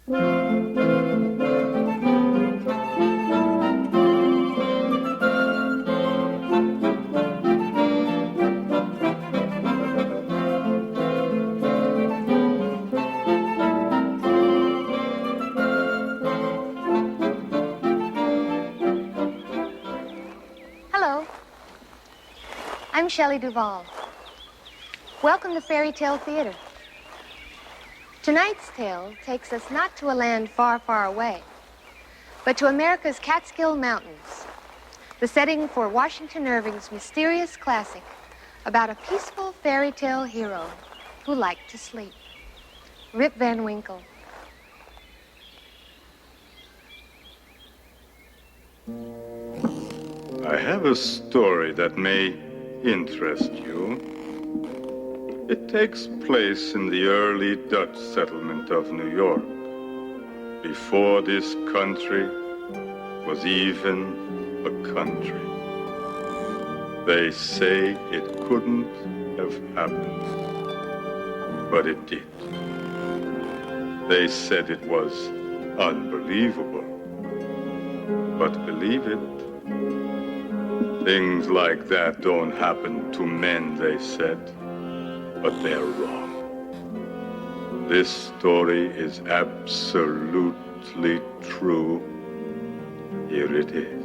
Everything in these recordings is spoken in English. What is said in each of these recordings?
Hello. I'm Shelley Duvall. Welcome to Fairy Tale Theater. Tonight's tale takes us not to a land far, far away, but to America's Catskill Mountains, the setting for Washington Irving's mysterious classic about a peaceful fairy tale hero who liked to sleep, Rip Van Winkle. I have a story that may interest you. It takes place in the early Dutch settlement of New York, before this country was even a country. They say it couldn't have happened, but it did. They said it was unbelievable, but believe it. Things like that don't happen to men, they said, but they're wrong. This story is absolutely true. Here it is.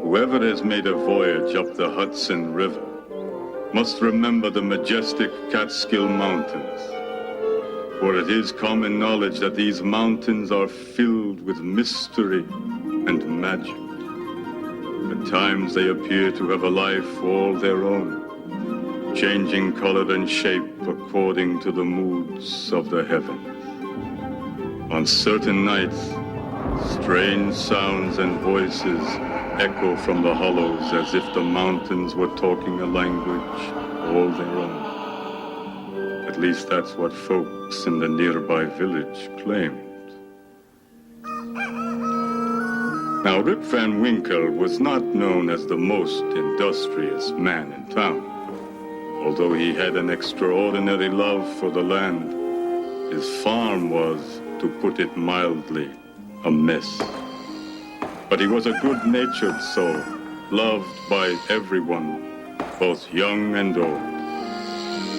Whoever has made a voyage up the Hudson River must remember the majestic Catskill Mountains, for it is common knowledge that these mountains are filled with mystery and magic. At times they appear to have a life all their own, changing color and shape according to the moods of the heavens. On certain nights, strange sounds and voices echo from the hollows as if the mountains were talking a language all their own. At least that's what folks in the nearby village claimed. Now, Rip Van Winkle was not known as the most industrious man in town. Although he had an extraordinary love for the land, his farm was, to put it mildly, a mess. But he was a good-natured soul, loved by everyone, both young and old.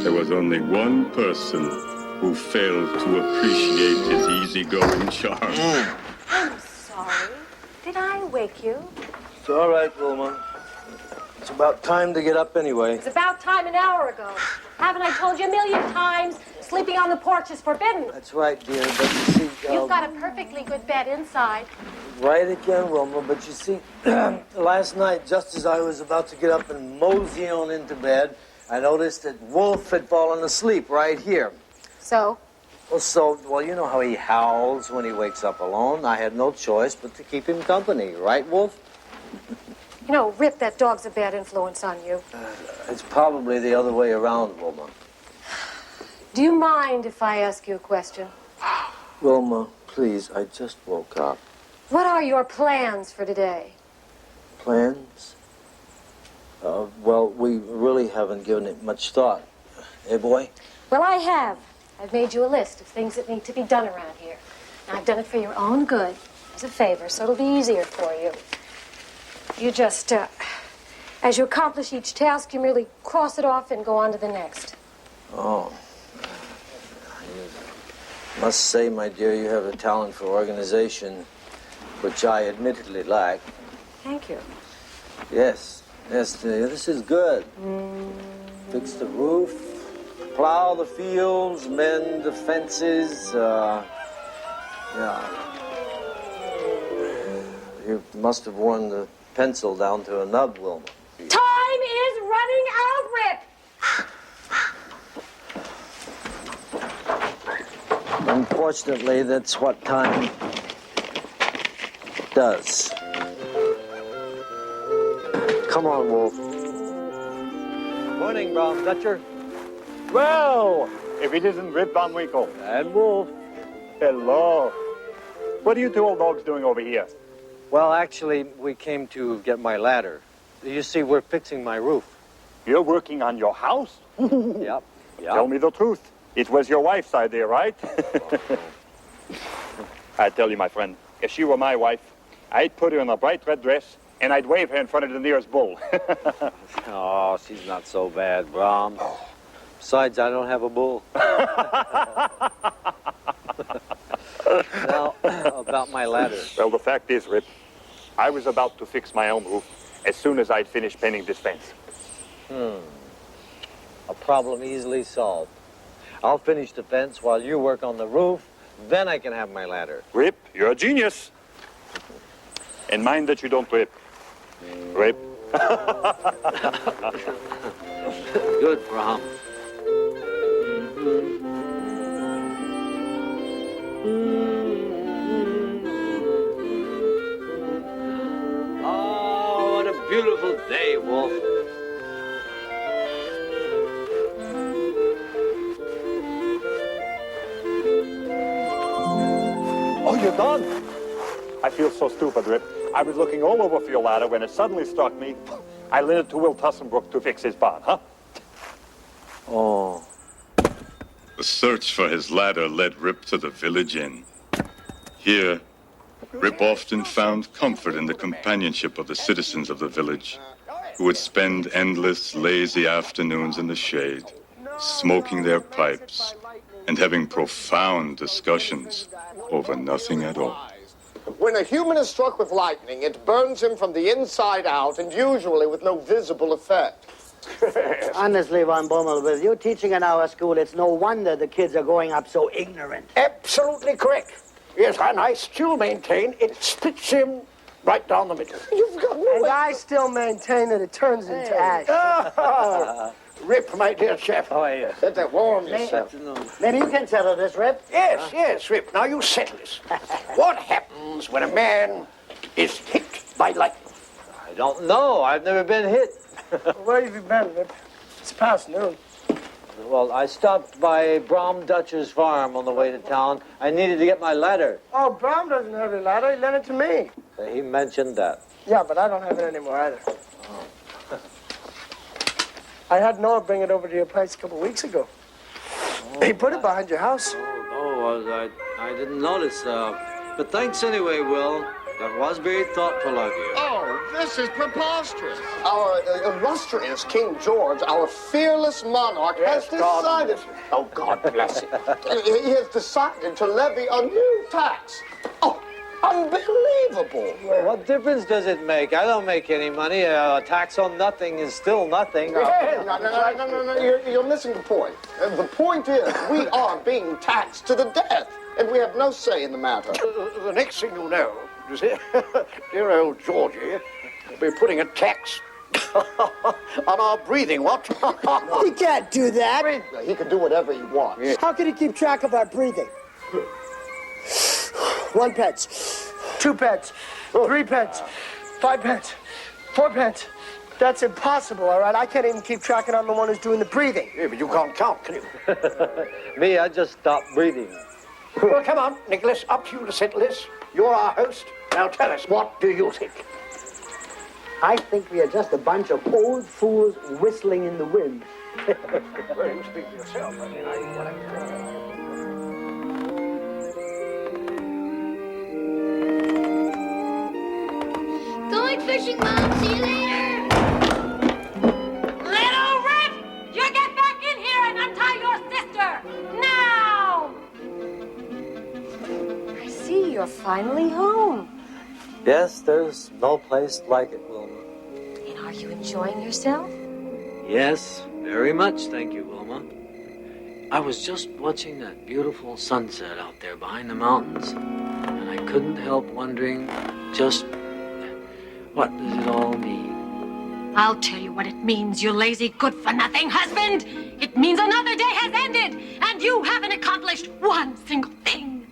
There was only one person who failed to appreciate his easygoing charm. I'm sorry. Did I wake you? It's all right, Wilma. It's about time to get up anyway. It's about time an hour ago. Haven't I told you a million times? Sleeping on the porch is forbidden. That's right, dear, but you see... You've got a perfectly good bed inside. Right again, Wilma, but you see, last night, just as I was about to get up and mosey on into bed, I noticed that Wolf had fallen asleep right here. So? Well, you know how he howls when he wakes up alone. I had no choice but to keep him company, right, Wolf? You know, Rip, that dog's a bad influence on you. It's probably the other way around, Wilma. Do you mind if I ask you a question? Wilma, please, I just woke up. What are your plans for today? Plans? Well, we really haven't given it much thought. Eh, boy? Well, I have. I've made you a list of things that need to be done around here. And I've done it for your own good. It's a favor, so it'll be easier for you. You just, as you accomplish each task, you merely cross it off and go on to the next. Oh. I must say, my dear, you have a talent for organization, which I admittedly lack. Thank you. Yes, this is good. Fix the roof, plow the fields, mend the fences, yeah. You must have worn the pencil down to a nub, Wilma. Time is running out, Rip! Unfortunately, that's what time does. Come on, Wolf. Morning, Brown Dutcher. Well, if it isn't Rip Van Winkle. And Wolf. Hello. What are you two old dogs doing over here? Well, actually, we came to get my ladder. You see, we're fixing my roof. You're working on your house? Yep. Tell me the truth. It was your wife's idea, right? I tell you, my friend, if she were my wife, I'd put her in a bright red dress and I'd wave her in front of the nearest bull. Oh, she's not so bad, Brom. Besides, I don't have a bull. Now, about my ladder. Well, the fact is, Rip, I was about to fix my own roof as soon as I'd finished painting this fence. A problem easily solved. I'll finish the fence while you work on the roof, then I can have my ladder. Rip, you're a genius. And mind that you don't rip. Rip. Good, Brom. Oh, what a beautiful day, Wolf. Oh, you're done? I feel so stupid, Rip. I was looking all over for your ladder when it suddenly struck me. I lent it to Will Tussenbrook to fix his barn, huh? Oh. The search for his ladder led Rip to the village inn. Here, Rip often found comfort in the companionship of the citizens of the village, who would spend endless, lazy afternoons in the shade, smoking their pipes and having profound discussions over nothing at all. When a human is struck with lightning, it burns him from the inside out, and usually with no visible effect. Honestly, Von Bommel, with you teaching in our school, it's no wonder the kids are growing up so ignorant. Absolutely correct. Yes, and I still maintain it splits him right down the middle. You've got no And I still maintain that it turns into ash. Rip, my dear chap. How are you? Let that warm yourself. Maybe you can settle this, Rip. Yes, Rip. Now you settle this. What happens when a man is hit by lightning? I don't know. I've never been hit. Where have you been, Rip? It's past noon. Well, I stopped by Brom Dutcher's farm on the way to town. I needed to get my ladder. Oh, Brom doesn't have a ladder. He lent it to me. He mentioned that. Yeah, but I don't have it anymore either. I had Noah bring it over to your place a couple weeks ago. He put it behind your house. I didn't notice. But thanks anyway, Will. That was very thoughtful of you. Oh, this is preposterous. Our illustrious King George, our fearless monarch, has decided... Oh, God bless him. He has decided to levy a new tax. Oh, unbelievable. Well, what difference does it make? I don't make any money. A tax on nothing is still nothing. No, you're missing the point. The point is, we are being taxed to the death, and we have no say in the matter. The next thing you know, you see, dear old Georgie will be putting a tax on our breathing, what? He can't do that. He can do whatever he wants. How can he keep track of our breathing? 1 pence, 2 pence, 3 pence, 5 pence, 4 pence. That's impossible, all right? I can't even keep track, and I'm the one who's doing the breathing. Yeah, but you can't count, can you? Me, I just stopped breathing. Well, come on, Nicholas, up to you to settle this. You're our host. Now tell us, what do you think? I think we are just a bunch of old fools whistling in the wind. Well, you speak for yourself. I mean, fishing, Mom. See you later. Little Rip! You get back in here and untie your sister! Now! I see you're finally home. Yes, there's no place like it, Wilma. And are you enjoying yourself? Yes, very much, thank you, Wilma. I was just watching that beautiful sunset out there behind the mountains, and I couldn't help wondering just what does it all mean? I'll tell you what it means, you lazy, good-for-nothing husband! It means another day has ended, and you haven't accomplished one single thing.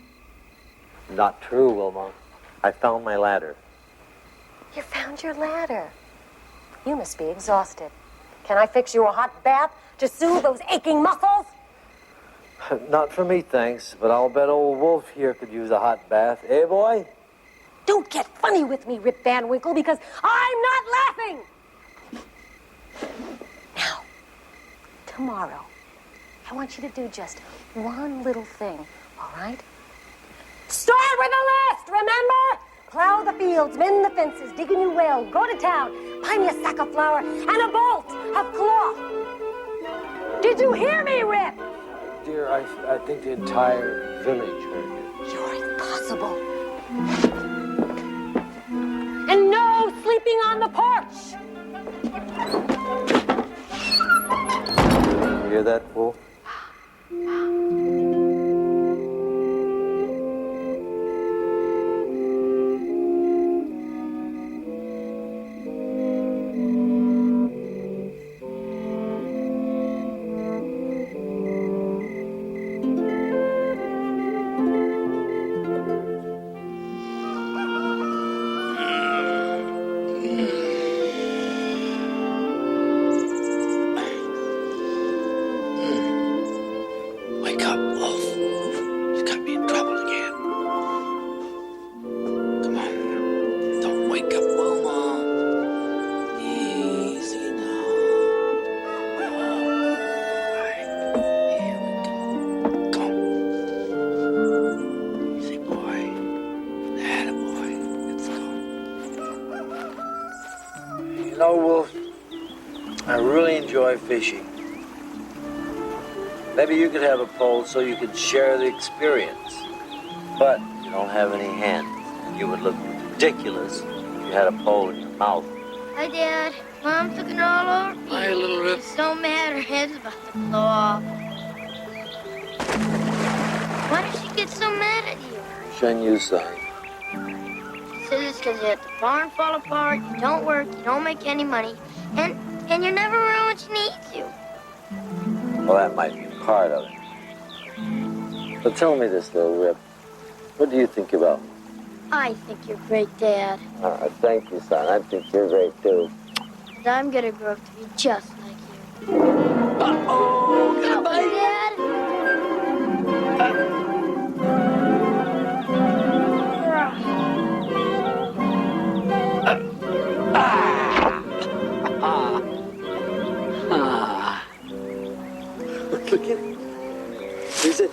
Not true, Wilma. I found my ladder. You found your ladder. You must be exhausted. Can I fix you a hot bath to soothe those aching muscles? Not for me, thanks, but I'll bet old Wolf here could use a hot bath. Eh, boy? Don't get funny with me, Rip Van Winkle, because I'm not laughing! Now, tomorrow, I want you to do just one little thing, all right? Start with a list, remember? Plow the fields, mend the fences, dig a new well, go to town, buy me a sack of flour and a bolt of cloth. Did you hear me, Rip? Dear, I think the entire village heard you. You're impossible. And no sleeping on the porch. You hear that, Wolf? Wake up, Wolf. You've got me in trouble again. Come on. Don't wake up, Wilma. Easy now. All right. Here we go. Come on. Easy, boy. Atta boy. Let's go. You know, Wolf, I really enjoy fishing. Maybe you could have a pole so you could share the experience. But you don't have any hands. You would look ridiculous if you had a pole in your mouth. Hi, Dad. Mom's looking all over me. Hi, little Rip. She's so mad her head's about to blow off. Why does she get so mad at you? Shen Yu, son. She says it's because you let the barn fall apart, you don't work, you don't make any money, and you're never around when she needs you. Well, that might be part of it. But tell me this, little Rip. What do you think about me? I think you're great, Dad. Thank you, son. I think you're great, too. And I'm gonna grow up to be just like you. Uh-oh, get a bite. Dad? Look at it. Is it?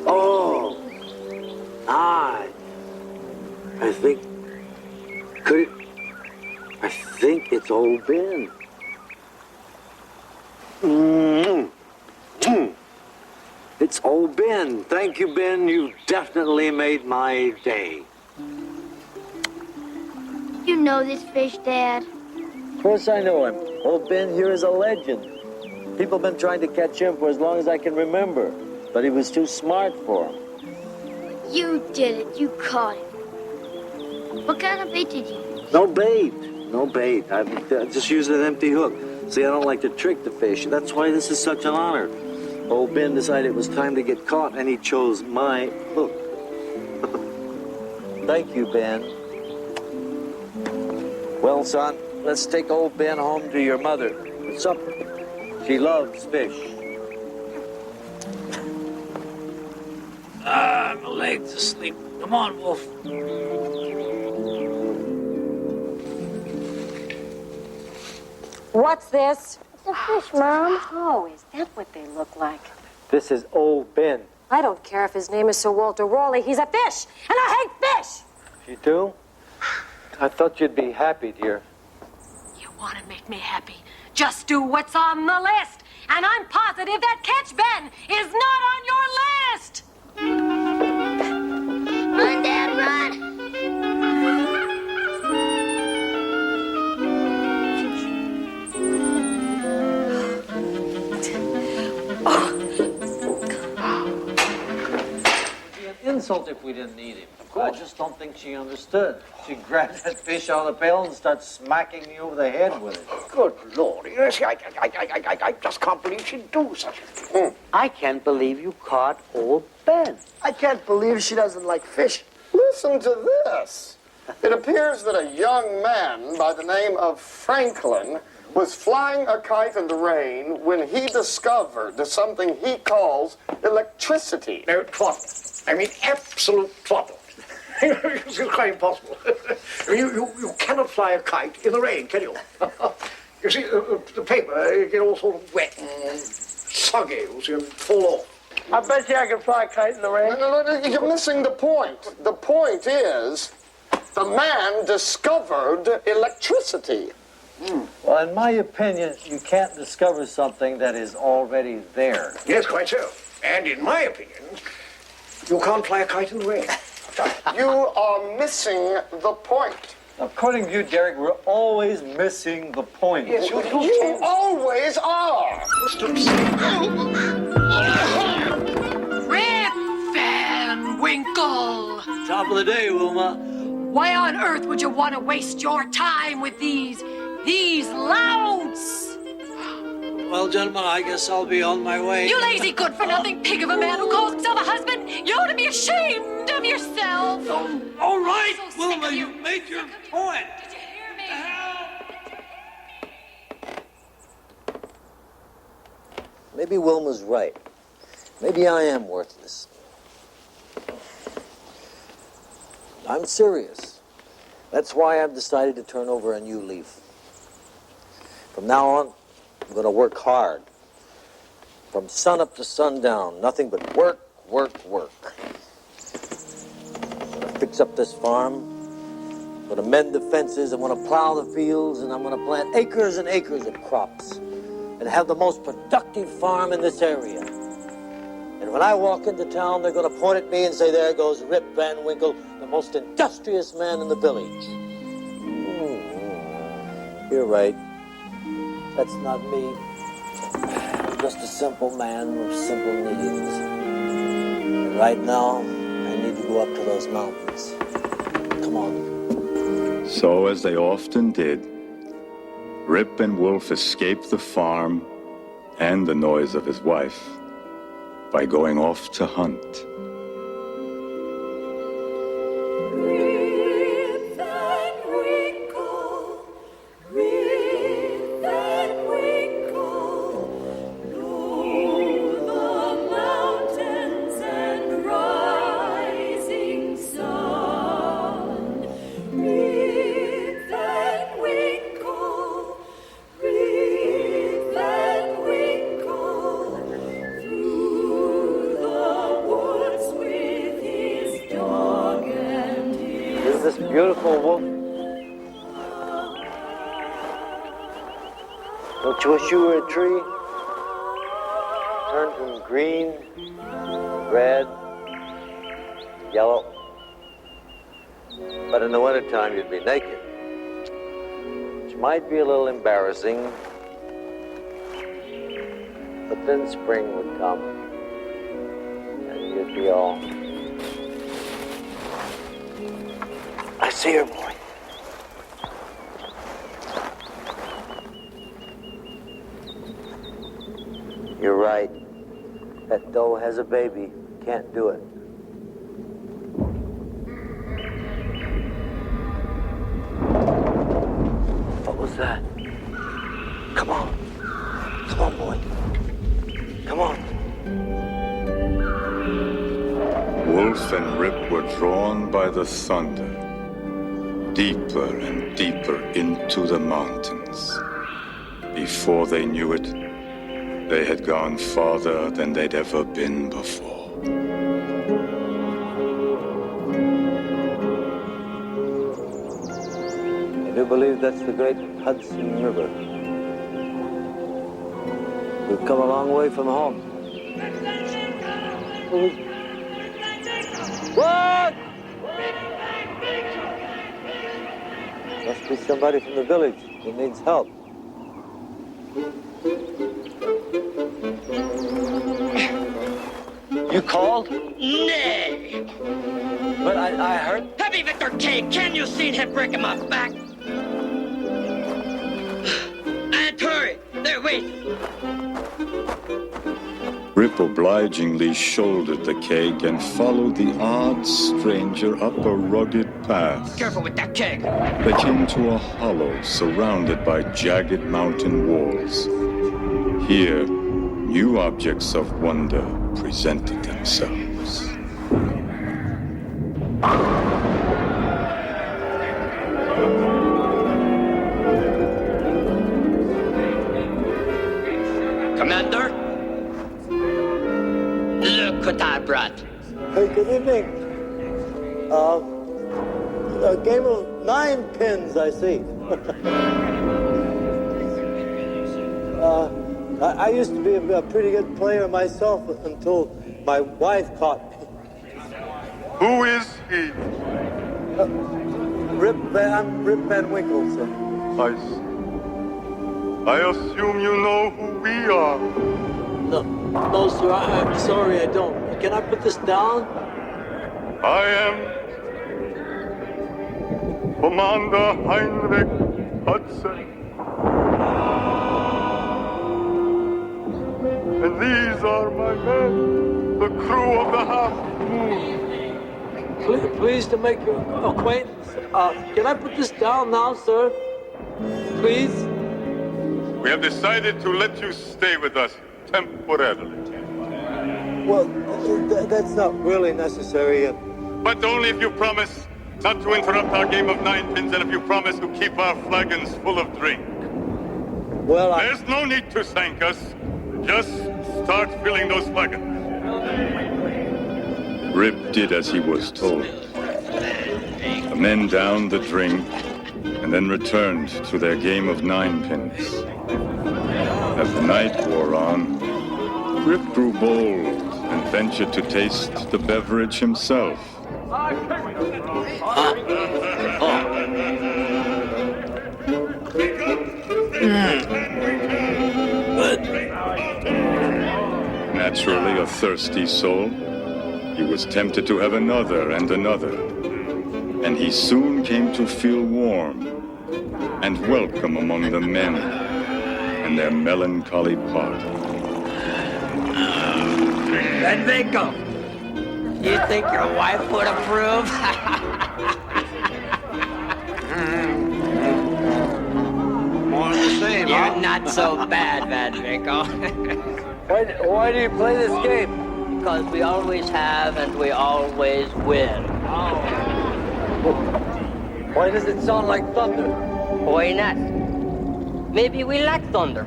Oh. I think. Could it? I think it's old Ben. It's old Ben. Thank you, Ben. You definitely made my day. You know this fish, Dad. Of course I know him. Old Ben here is a legend. People have been trying to catch him for as long as I can remember, but he was too smart for him. You did it. You caught him. What kind of bait did you use? No bait. No bait. I just used an empty hook. See, I don't like to trick the fish. That's why this is such an honor. Old Ben decided it was time to get caught, and he chose my hook. Thank you, Ben. Well, son, let's take old Ben home to your mother for supper. She loves fish. My leg's asleep. Come on, Wolf. What's this? It's a fish, Mom. Oh, is that what they look like? This is old Ben. I don't care if his name is Sir Walter Raleigh. He's a fish, and I hate fish. You do? I thought you'd be happy, dear. You want to make me happy? Just do what's on the list. And I'm positive that Catch Ben is not on your list. Run, Dad, run. It'd be an insult if we didn't eat him. I just don't think she understood. She grabbed that fish out of the pail and started smacking me over the head with it. Good Lord. You see, I just can't believe she'd do such a thing. I can't believe you caught old Ben. I can't believe she doesn't like fish. Listen to this. It appears that a young man by the name of Franklin was flying a kite in the rain when he discovered something he calls electricity. No, twaddle. I mean, absolute twaddle. It's quite impossible. You cannot fly a kite in the rain, can you? You see, the paper get all sort of wet and soggy, you see, and fall off. I bet you I can fly a kite in the rain. No, you're missing the point. The point is, the man discovered electricity. Well, in my opinion, you can't discover something that is already there. Yes, quite so. And in my opinion, you can't fly a kite in the rain. You are missing the point. According to you, Derek, we're always missing the point. Yes, you always are. Rip Van Winkle. Top of the day, Wilma. Why on earth would you want to waste your time with these louts? Well, gentlemen, I guess I'll be on my way. You lazy good-for-nothing pig of a man who calls himself a husband! You ought to be ashamed of yourself! All right, I'm so Wilma, sick of you made your point. Did you hear me? Maybe Wilma's right. Maybe I am worthless. I'm serious. That's why I've decided to turn over a new leaf. From now on, I'm going to work hard. From sunup to sundown, nothing but work, work, work. I'm going to fix up this farm. I'm going to mend the fences. I'm going to plow the fields, and I'm going to plant acres and acres of crops and have the most productive farm in this area. And when I walk into town, they're going to point at me and say, there goes Rip Van Winkle, the most industrious man in the village. You're right. That's not me. I'm just a simple man with simple needs. And right now, I need to go up to those mountains. Come on. So, as they often did, Rip and Wolf escaped the farm and the noise of his wife by going off to hunt. Beautiful wolf. Don't you wish you were a tree? Turned from green, red, yellow. But in the wintertime, you'd be naked. Which might be a little embarrassing. But then spring would come. And you'd be all... I see her, boy. You're right. That doe has a baby. Can't do it. What was that? Come on. Come on, boy. Come on. Wolf and Rip were drawn by the thunder, deeper and deeper into the mountains. Before they knew it, they had gone farther than they'd ever been before. believe that's the great Hudson River. We've come a long way from home. What? Must be somebody from the village who needs help. You called? Nay! But I heard... Heavy Victor K, can you see him breaking my back? And hurry, they're waiting. Rip obligingly shouldered the keg and followed the odd stranger up a rugged path. Careful with that keg. They came to a hollow surrounded by jagged mountain walls. Here, new objects of wonder presented themselves. Commander? Look what I brought. Hey, good evening. A game of 9 pins, I see. I used to be a pretty good player myself until my wife caught me. Who is he? I'm Rip Van Winkle, sir. I assume you know who we are. No, sir, I'm sorry, I don't. Can I put this down? I am Commander Heinrich Hudson. And these are my men, the crew of the Half Moon. Pleased to make your acquaintance. Can I put this down now, sir? Please? We have decided to let you stay with us temporarily. Well, that's not really necessary. But only if you promise not to interrupt our game of 9 pins and if you promise to keep our flagons full of drink. Well, There's no need to thank us. Just start filling those flagons. Rip did as he was told. The men downed the drink and then returned to their game of 9 pins. As the night wore on, Rip grew bold and ventured to taste the beverage himself. Naturally a thirsty soul, he was tempted to have another and another. And he soon came to feel warm and welcome among the men and their melancholy party. Van Winkle, you think your wife would approve? more of the same, You're not so bad, Van Winkle. Why do you play this game? Because we always have and we always win. Why does it sound like thunder? Why not? Maybe we like thunder.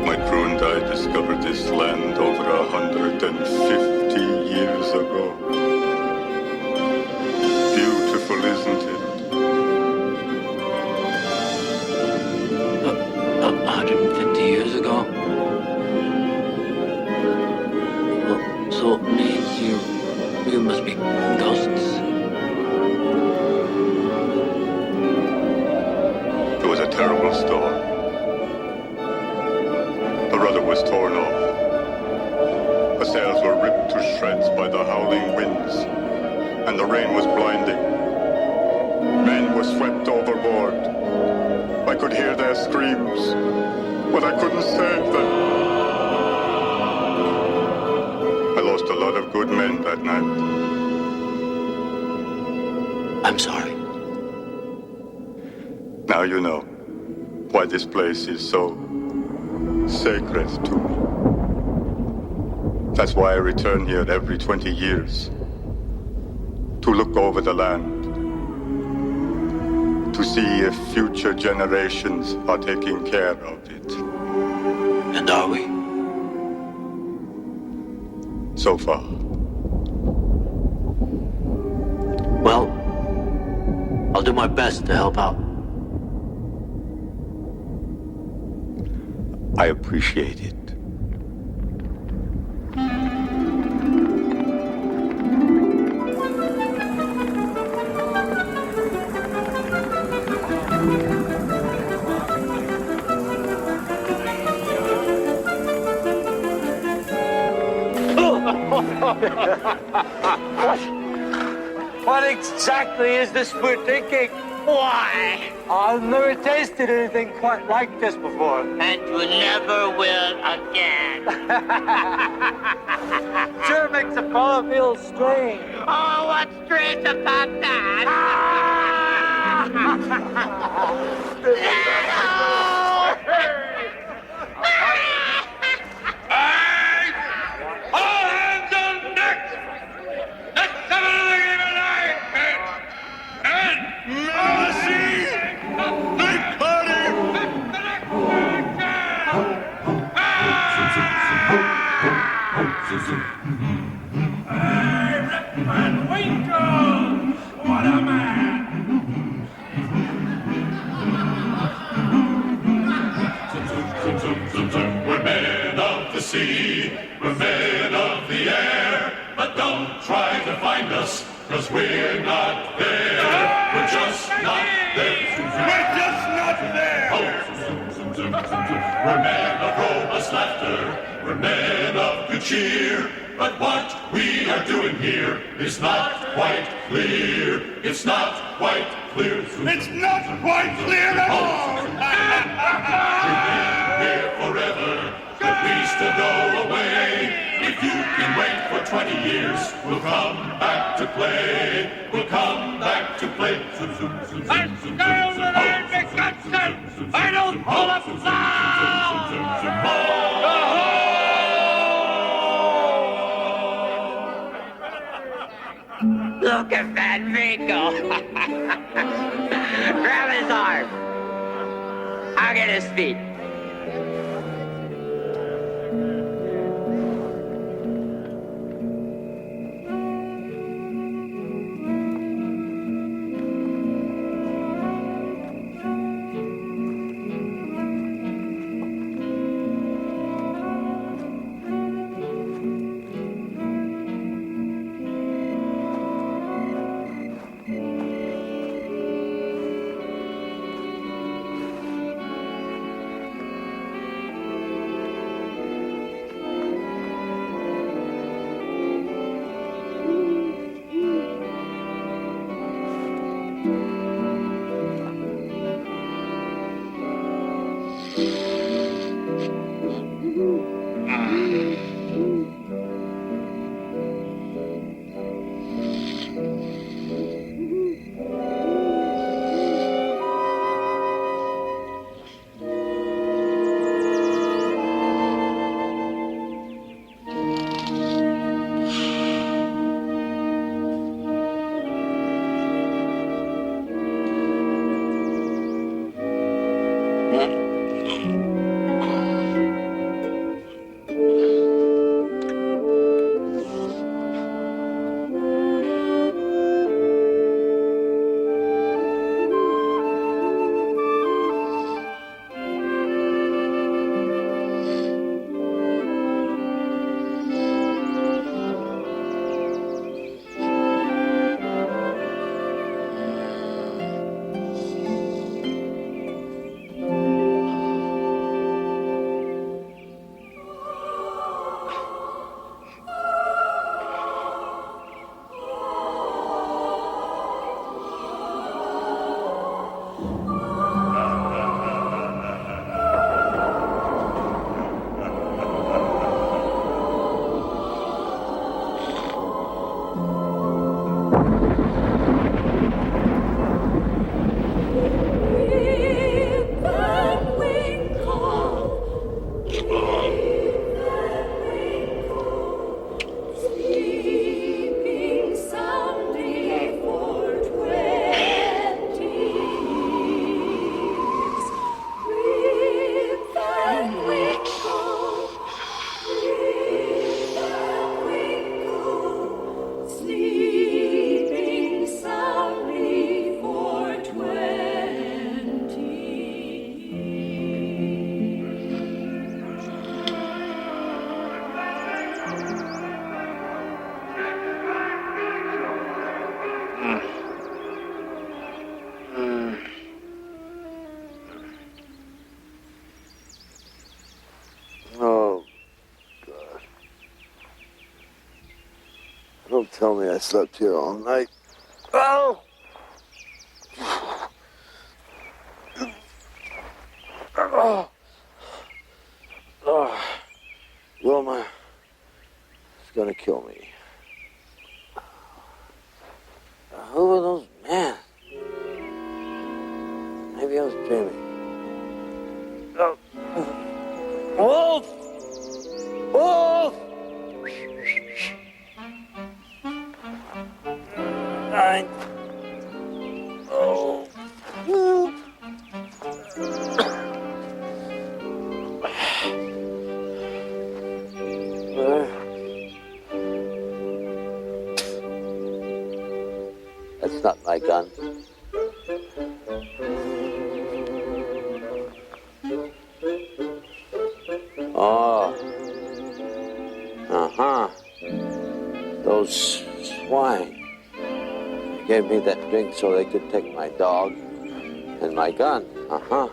My crew and I discovered this land over 150 years ago. Beautiful, isn't it? 150 years ago? So it means you must be ghosts. It was a terrible storm. The rudder was torn off. The sails were ripped to shreds by the howling winds, and the rain was blinding. Men were swept overboard. I could hear their screams, but I couldn't save them. I lost a lot of good men that night. I'm sorry. Now you know why this place is so sacred to me. That's why I return here every 20 years. To look over the land. To see if future generations are taking care of it. And are we? So far. I'll do my best to help out. I appreciate it. What exactly is this we're thinking? Why? I've never tasted anything quite like this before. And you never will again. Sure makes a fellow feel strange. Oh, what's strange about that? All hands on deck! Let's have another game of life, men! And mercy! Night party! Hey, Rip Van Winkle! What a man! We're men of the sea, we're men of the air, but don't try to find us, 'cause we're not there. We're just not there. We're just not there. We're men of robust laughter, we're men of good cheer, but what we are doing here is not quite clear. It's not quite clear. It's not quite clear at all. We've been here forever, but we still go away. If you can wait for 20 years, we'll come back to play. We'll come back to play. I stay over there, Mick Hudson. I don't pull up Look at Van Winkle. Grab his arm. I'll get his feet. Don't tell me I slept here all night. Oh! Oh! Oh! Wilma is gonna kill me. Who were those men? Maybe I was dreaming. Oh. Wolf! Wolf! Oh. That's not my gun. Oh. Uh-huh. Those swine. They gave me that drink so they could take my dog and my gun. Uh-huh.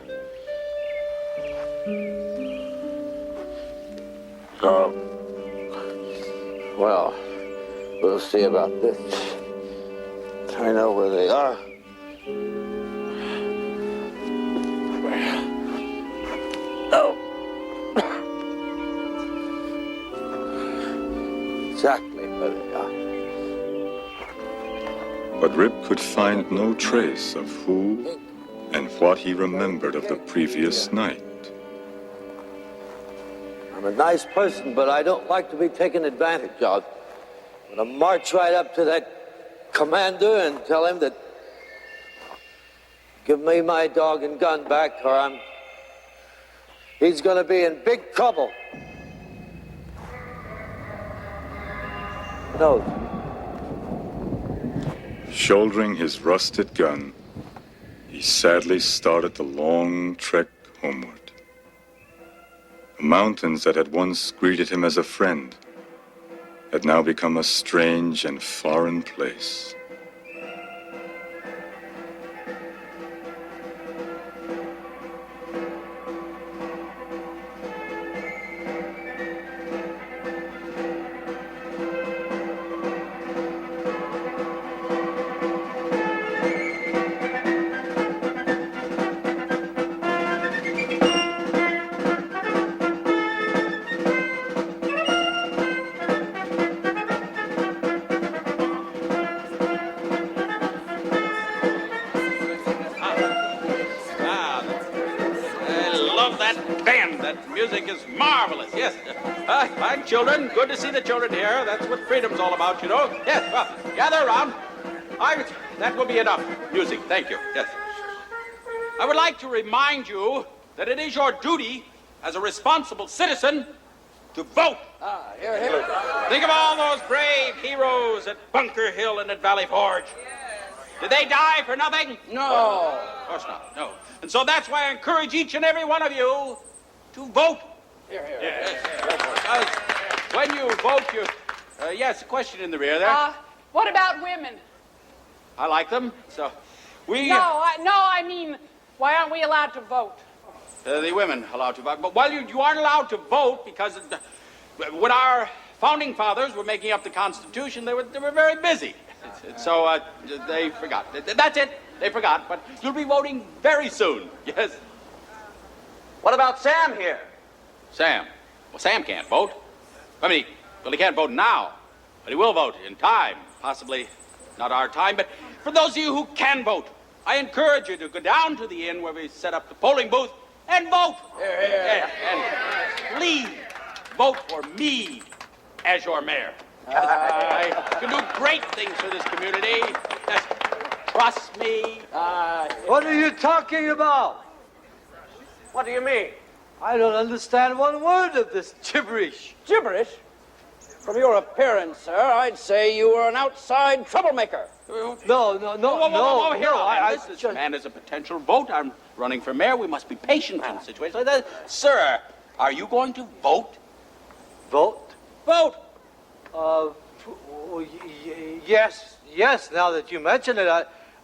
Well, we'll see about this. I know where they are. Oh. Exactly where they are. But Rip could find no trace of who and what he remembered of the previous night. I'm a nice person, but I don't like to be taken advantage of. I'm gonna march right up to that commander and tell him that give me my dog and gun back, or he's gonna be in big trouble. No. Shouldering his rusted gun, he sadly started the long trek homeward. The mountains that had once greeted him as a friend had now become a strange and foreign place. Music is marvelous, yes. Fine children, good to see the children here. That's what freedom's all about, you know. Yes, well, gather around. That will be enough music, thank you, yes. I would like to remind you that it is your duty as a responsible citizen to vote. Here, here. Think of all those brave heroes at Bunker Hill and at Valley Forge. Did they die for nothing? No. Of course not, no. And so that's why I encourage each and every one of you to vote. Here, here. Yes. When you vote, yes, a question in the rear there. What about women? I like them, so we... I mean, why aren't we allowed to vote? The women allowed to vote. But, well, you aren't allowed to vote because when our founding fathers were making up the Constitution, they were very busy. So they forgot. That's it. They forgot. But you'll be voting very soon. Yes. What about Sam here? Sam? Well, Sam can't vote. I mean, he can't vote now. But he will vote in time. Possibly not our time. But for those of you who can vote, I encourage you to go down to the inn where we set up the polling booth and vote. Here. And please vote for me as your mayor. I can do great things for this community. Just trust me. What are you talking about? What do you mean? I don't understand one word of this gibberish. Gibberish? From your appearance, sir, I'd say you were an outside troublemaker. No. This man is a potential vote. I'm running for mayor. We must be patient in a situation like that. Sir, are you going to vote? Vote? Vote! Yes, now that you mention it,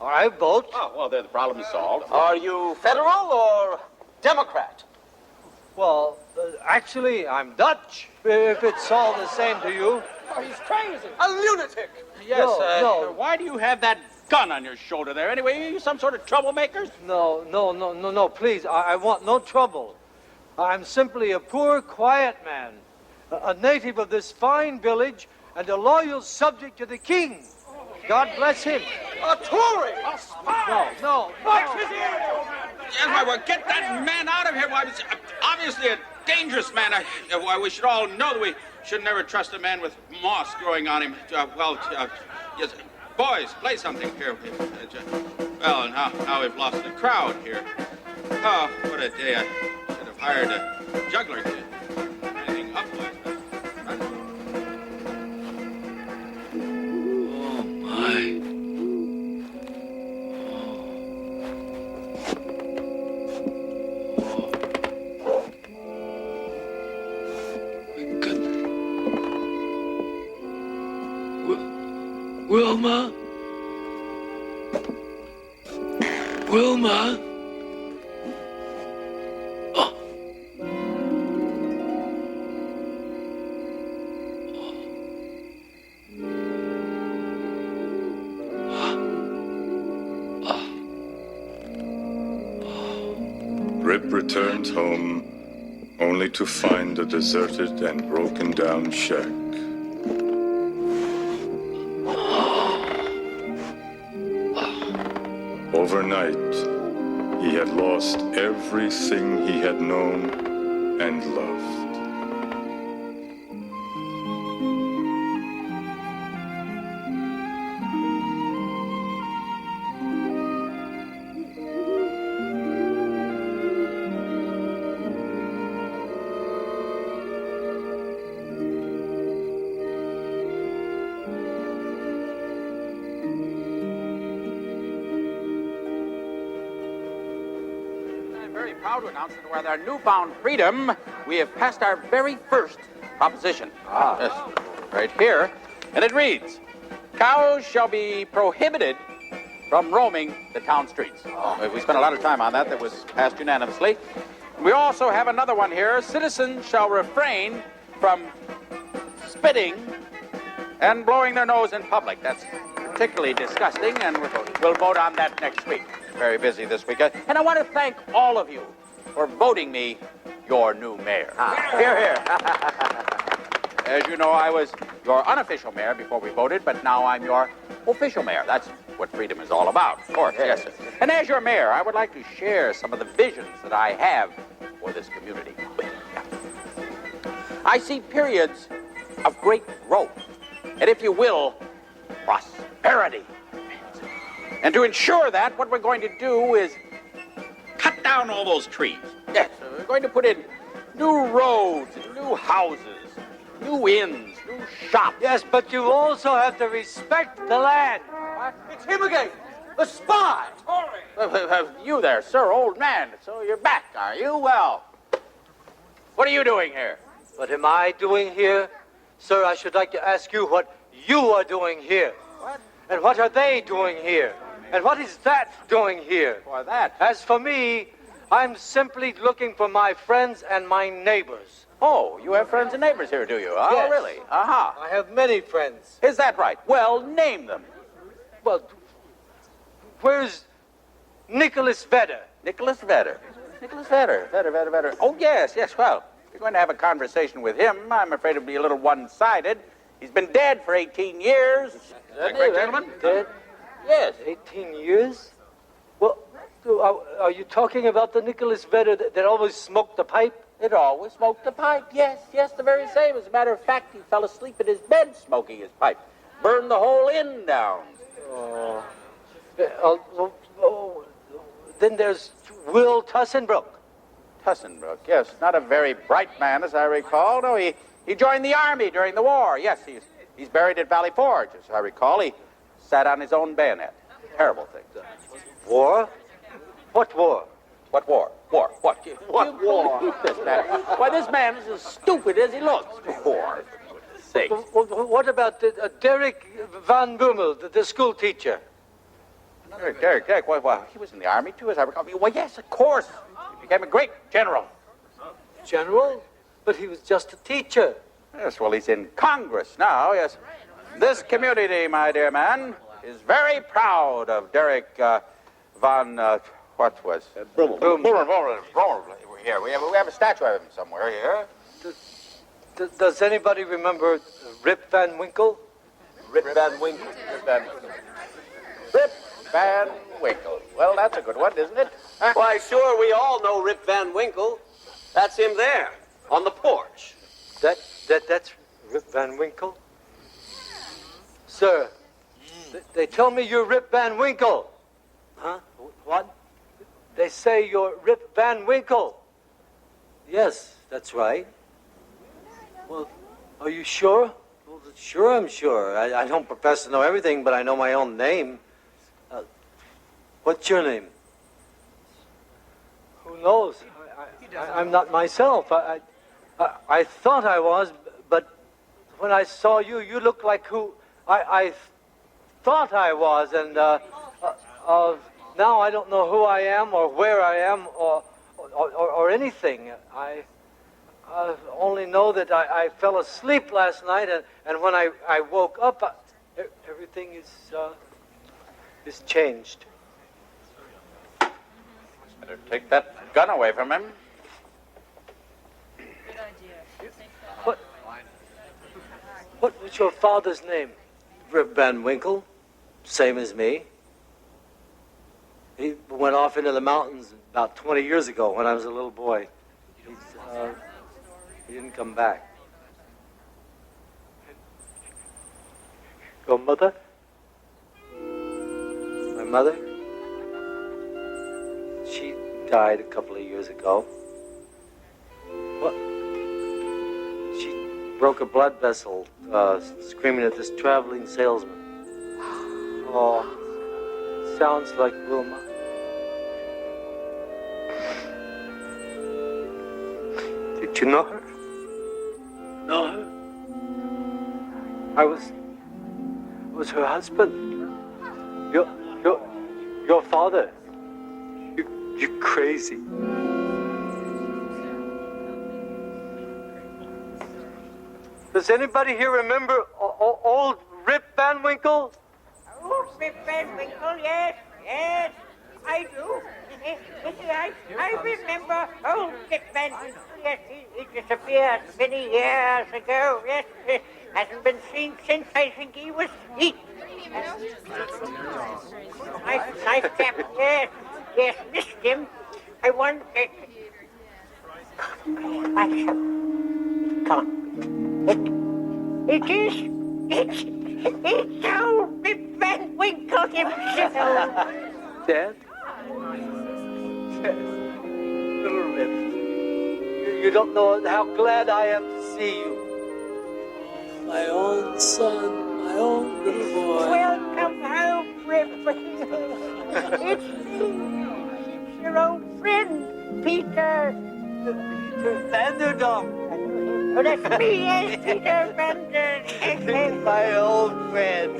I vote. Oh, well, the problem is solved. Are you federal or Democrat? Well, actually, I'm Dutch, if it's all the same to you. Oh, he's crazy. A lunatic. Yes, No. why do you have that gun on your shoulder there? Anyway, are you some sort of troublemaker? No, please. I want no trouble. I'm simply a poor, quiet man, a native of this fine village, and a loyal subject to the king. God bless him. A Tory! A spy! No. Watch his ears, old man! Yes, why, well, get that man out of here. Why, it's obviously a dangerous man. Why, we should all know that we should never trust a man with moss growing on him. Yes, boys, play something here. Well, now we've lost the crowd here. Oh, what a day. I should have hired a juggler to anything up like that. Oh, my. Wilma? Wilma? Oh. Rip returns home only to find a deserted and broken down shack. Overnight, he had lost everything he had known and loved. Proud to announce that with our newfound freedom, we have passed our very first proposition. Yes, right here. And it reads, cows shall be prohibited from roaming the town streets. We spent a lot of time on that. That was passed unanimously. We also have another one here. Citizens shall refrain from spitting and blowing their nose in public. That's particularly disgusting, and we'll vote on that next week. Very busy this week. And I want to thank all of you for voting me your new mayor. Hear, hear. As you know, I was your unofficial mayor before we voted, but now I'm your official mayor. That's what freedom is all about, of course. Yes, sir. And as your mayor, I would like to share some of the visions that I have for this community. I see periods of great growth, and if you will, prosperity. And to ensure that, what we're going to do is cut down all those trees. Yes, we're going to put in new roads, new houses, new inns, new shops. Yes, but you also have to respect the land. What? It's him again, the spy. You there, sir, old man. So you're back, are you? Well, what are you doing here? What am I doing here? Sir, I should like to ask you what you are doing here. What? And what are they doing here? And what is that doing here? Why, that? As for me, I'm simply looking for my friends and my neighbors. Oh, you have friends and neighbors here, do you? Oh, Yes. really? Uh-huh. I have many friends. Is that right? Well, name them. Well, where's Nicholas Vedder? Nicholas Vedder. Nicholas Vedder. Vedder. Oh, yes. Well, if you're going to have a conversation with him, I'm afraid it'll be a little one-sided. He's been dead for 18 years. Is that correct, gentlemen? Dead? Yes. 18 years? Well, are you talking about the Nicholas Vedder that always smoked the pipe? It always smoked the pipe. Yes, the very same. As a matter of fact, he fell asleep in his bed smoking his pipe. Burned the whole inn down. Then there's Will Tussenbrook. Tussenbrook, yes. Not a very bright man, as I recall. No, he joined the army during the war. Yes, he's buried at Valley Forge, as I recall. He sat on his own bayonet. Terrible thing. War? What war? What war? War. What? What war? This man. Why, this man is as stupid as he looks. War. Sake. What about Derek Van Boomel, the school teacher? Derek. Well, he was in the army, too, as I recall. Well, yes, of course. He became a great general. General? But he was just a teacher. Yes, well, he's in Congress now, yes. This community, my dear man, is very proud of Derek Von, what was? Brummel. Here, we have a statue of him somewhere here. Does anybody remember Rip Van Winkle? Rip Van Winkle. Rip Van Winkle. Rip Van Winkle. Well, that's a good one, isn't it? Why, sure, we all know Rip Van Winkle. That's him there, on the porch. That's Rip Van Winkle? Sir, they tell me you're Rip Van Winkle. Huh? What? They say you're Rip Van Winkle. Yes, that's right. Well, are you sure? Well, sure, I'm sure. I don't profess to know everything, but I know my own name. What's your name? Who knows? I'm not myself. I thought I was, but when I saw you, you looked like who I thought I was, and now I don't know who I am or where I am or anything. I only know that I fell asleep last night, and when I woke up, everything is changed. Better take that gun away from him. What was your father's name? Rip Van Winkle, same as me. He went off into the mountains about 20 years ago when I was a little boy. He didn't come back. Your mother? My mother? She died a couple of years ago. What? She broke a blood vessel, screaming at this traveling salesman. Oh, sounds like Wilma. Did you know her? Know her? I was her husband. Your father. You're crazy. Does anybody here remember old Rip Van Winkle? Oh, Rip Van Winkle, yes, I do. I remember old Rip Van Winkle, yes, he disappeared many years ago, yes. Hasn't been seen since I think he was nice chap, yes, missed him. I wonder. It's old Rip Van Winkle himself. Dad? Little Rip. You don't know how glad I am to see you. My own son, my own little boy. Welcome home, Rip. It's me, your old friend, Peter. Peter Vanderdonk. Oh, that's me, yes, Peter Vanderdonk. My old friend.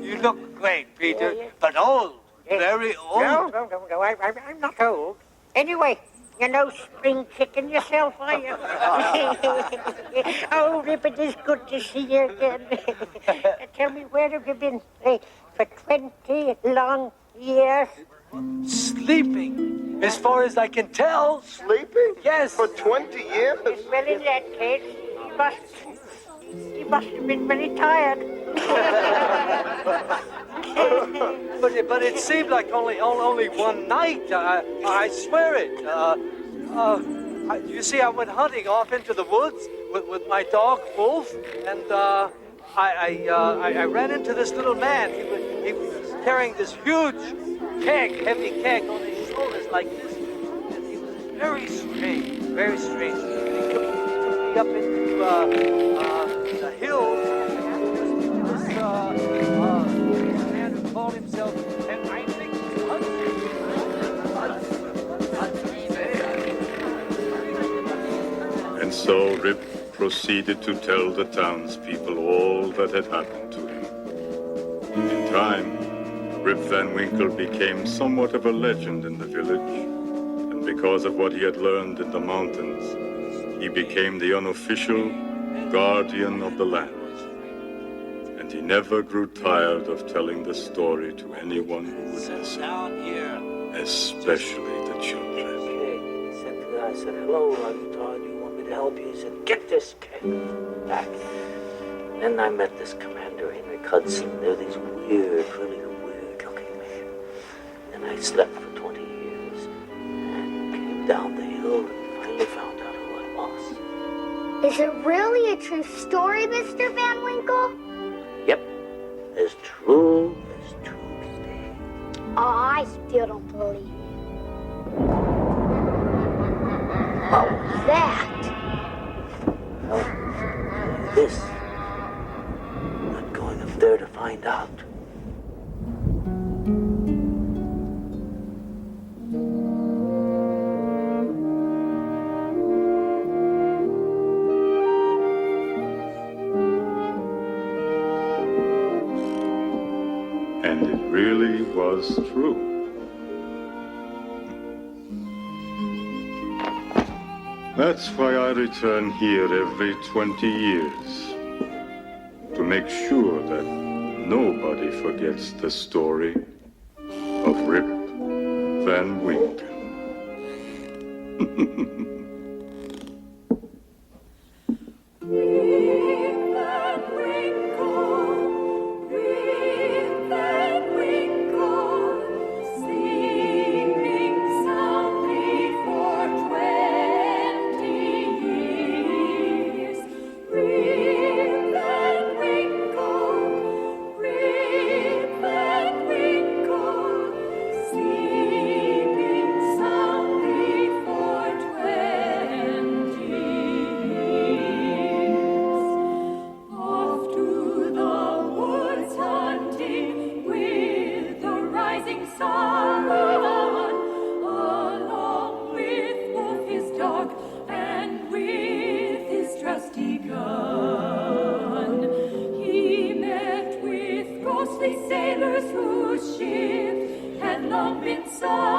You look great, Peter, but old. Very old. No, I'm not old. Anyway, you're no spring chicken yourself, are you? Oh, Rip, it is good to see you again. Tell me, where have you been for 20 long years? Sleeping, as far as I can tell. Sleeping? Yes. For 20 years? Well, in that case, he must have been very tired. But it seemed like only one night. I swear it. You see, I went hunting off into the woods with my dog Wolf, and I ran into this little man. He was carrying this huge heavy keg on his shoulders like this, and he was very strange, very strange. He took me up into the hills. This man who called himself, and I think And so Rip proceeded to tell the townspeople all that had happened to him. In time, Rip Van Winkle became somewhat of a legend in the village, and because of what he had learned in the mountains, he became the unofficial guardian of the land. And he never grew tired of telling the story to anyone who would listen, especially the children. He said to me, I said, hello, I'm Todd, you want me to help you? He said, get this kid back. And then I met this commander, Henry Hudson. They're these weird, really weird-looking men. And I slept for 20 years and came down the hill and finally found out who I was. Is it really a true story, Mr. Van Winkle? Yep, as true as Tuesday. Oh, I still don't believe it. What was that? Well, this. I'm going up there to find out. And it really was true. That's why I return here every 20 years. To make sure that nobody forgets the story of Rip Van Winkle. Sailors whose ship had long been sunk.